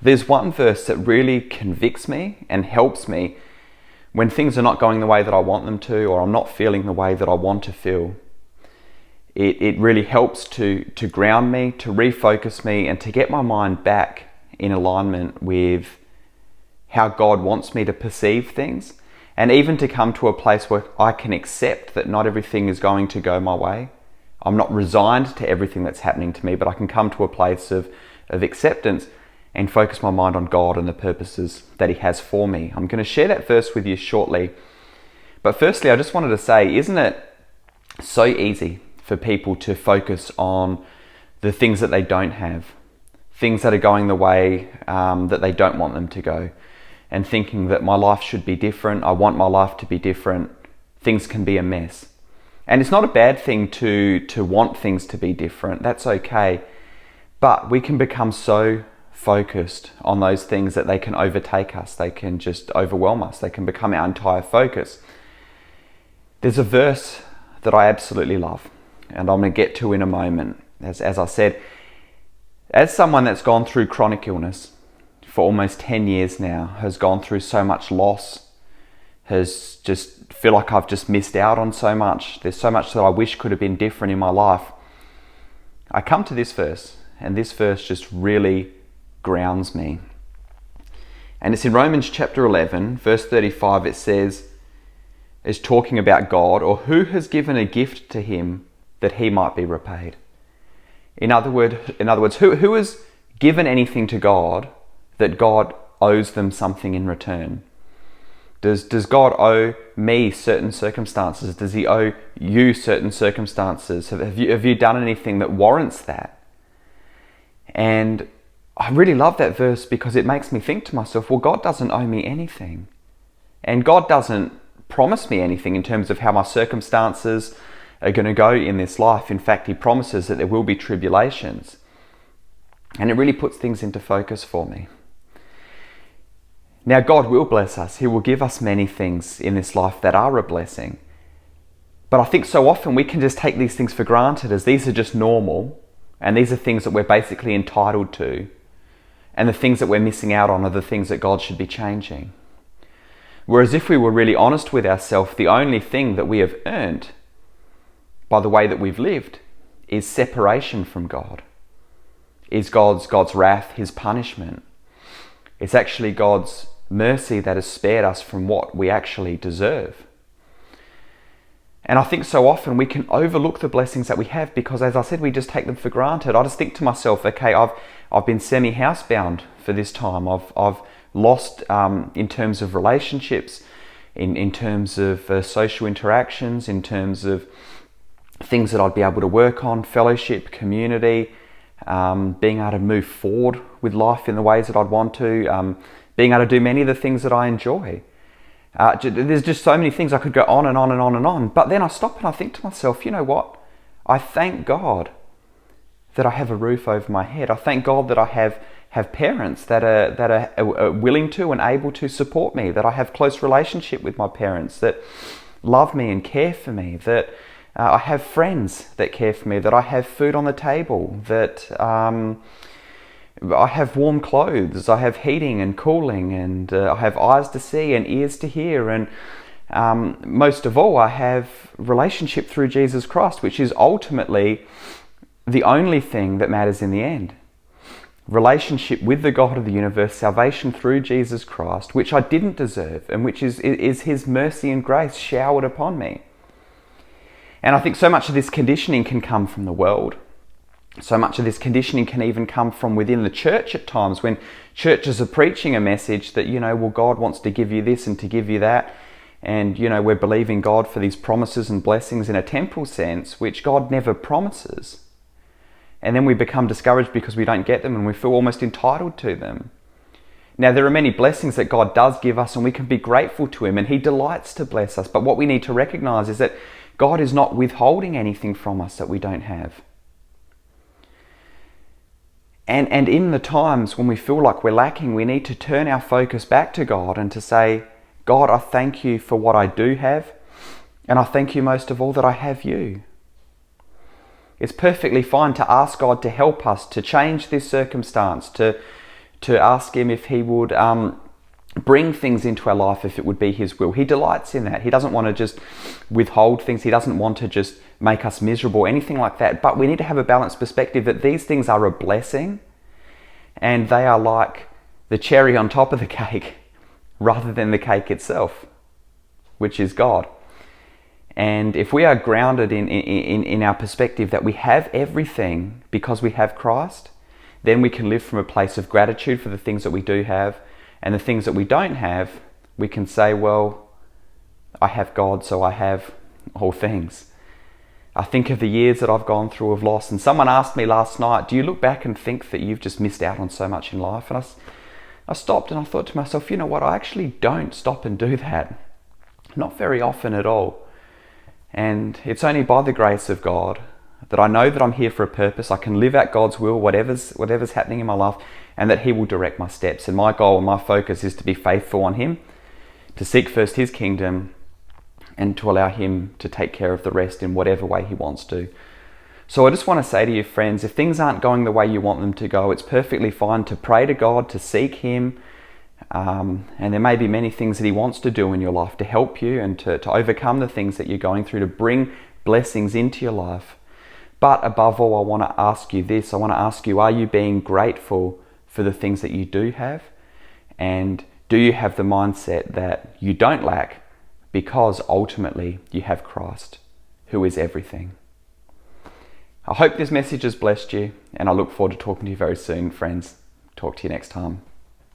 There's one verse that really convicts me and helps me when things are not going the way that I want them to, or I'm not feeling the way that I want to feel. It really helps to ground me, to refocus me, and to get my mind back in alignment with how God wants me to perceive things, and even to come to a place where I can accept that not everything is going to go my way. I'm not resigned to everything that's happening to me, but I can come to a place of acceptance and focus my mind on God and the purposes that He has for me. I'm going to share that verse with you shortly. But firstly, I just wanted to say, isn't it so easy for people to focus on the things that they don't have, things that are going the way that they don't want them to go, and thinking that my life should be different, I want my life to be different, things can be a mess. And it's not a bad thing to want things to be different, that's okay. But we can become so focused on those things that they can overtake us, they can just overwhelm us, they can become our entire focus. There's a verse that I absolutely love, and I'm going to get to in a moment. As I said, as someone that's gone through chronic illness for almost 10 years now, has gone through so much loss, has just feel like I've just missed out on so much. There's so much that I wish could have been different in my life. I come to this verse, and this verse just really grounds me. And it's in Romans chapter 11, verse 35. It says, is talking about God, or who has given a gift to him that he might be repaid. In other words, who has given anything to God that God owes them something in return? Does God owe me certain circumstances? Does he owe you certain circumstances? Have you done anything that warrants that? And I really love that verse because it makes me think to myself, well, God doesn't owe me anything. And God doesn't promise me anything in terms of how my circumstances are going to go in this life. In fact, he promises that there will be tribulations. And it really puts things into focus for me. Now, God will bless us. He will give us many things in this life that are a blessing. But I think so often we can just take these things for granted as these are just normal, and these are things that we're basically entitled to. And the things that we're missing out on are the things that God should be changing. Whereas if we were really honest with ourselves, the only thing that we have earned by the way that we've lived is separation from God. Is God's wrath, his punishment. It's actually God's mercy that has spared us from what we actually deserve. And I think so often we can overlook the blessings that we have because, as I said, we just take them for granted. I just think to myself, okay, I've been semi-housebound for this time. I've lost in terms of relationships, in terms of social interactions, in terms of things that I'd be able to work on, fellowship, community, being able to move forward with life in the ways that I'd want to, being able to do many of the things that I enjoy. There's just so many things I could go on and on and on and on. But then I stop and I think to myself, you know what? I thank God that I have a roof over my head. I thank God that I have parents that are willing to and able to support me, that I have close relationship with my parents, that love me and care for me, that I have friends that care for me, that I have food on the table, that I have warm clothes, I have heating and cooling, and I have eyes to see and ears to hear, and most of all, I have relationship through Jesus Christ, which is ultimately the only thing that matters in the end. Relationship with the God of the universe, salvation through Jesus Christ, which I didn't deserve, and which is his mercy and grace showered upon me. And I think so much of this conditioning can come from the world. So much of this conditioning can even come from within the church at times, when churches are preaching a message that, well, God wants to give you this and to give you that. And, we're believing God for these promises and blessings in a temporal sense, which God never promises. And then we become discouraged because we don't get them and we feel almost entitled to them. Now, there are many blessings that God does give us and we can be grateful to him, and he delights to bless us. But what we need to recognize is that God is not withholding anything from us that we don't have. And in the times when we feel like we're lacking, we need to turn our focus back to God and to say, God, I thank you for what I do have, and I thank you most of all that I have you. It's perfectly fine to ask God to help us to change this circumstance, to to ask him if he would bring things into our life if it would be his will. He delights in that. He doesn't want to just withhold things. He doesn't want to just make us miserable, anything like that. But we need to have a balanced perspective that these things are a blessing, and they are like the cherry on top of the cake rather than the cake itself, which is God. And if we are grounded in our perspective that we have everything because we have Christ, then we can live from a place of gratitude for the things that we do have, and the things that we don't have, we can say, well, I have God, so I have all things. I think of the years that I've gone through of loss, and someone asked me last night, do you look back and think that you've just missed out on so much in life? And I stopped and I thought to myself, you know what, I actually don't stop and do that. Not very often at all. And it's only by the grace of God that I know that I'm here for a purpose. I can live out God's will, whatever's happening in my life, and that he will direct my steps. And my goal and my focus is to be faithful on him, to seek first his kingdom, and to allow him to take care of the rest in whatever way he wants to. So I just want to say to you, friends, if things aren't going the way you want them to go, it's perfectly fine to pray to God, to seek him. And there may be many things that he wants to do in your life to help you and to overcome the things that you're going through, to bring blessings into your life. But above all, I want to ask you this. I want to ask you, are you being grateful for the things that you do have? And do you have the mindset that you don't lack because ultimately you have Christ, who is everything? I hope this message has blessed you, and I look forward to talking to you very soon, friends. Talk to you next time.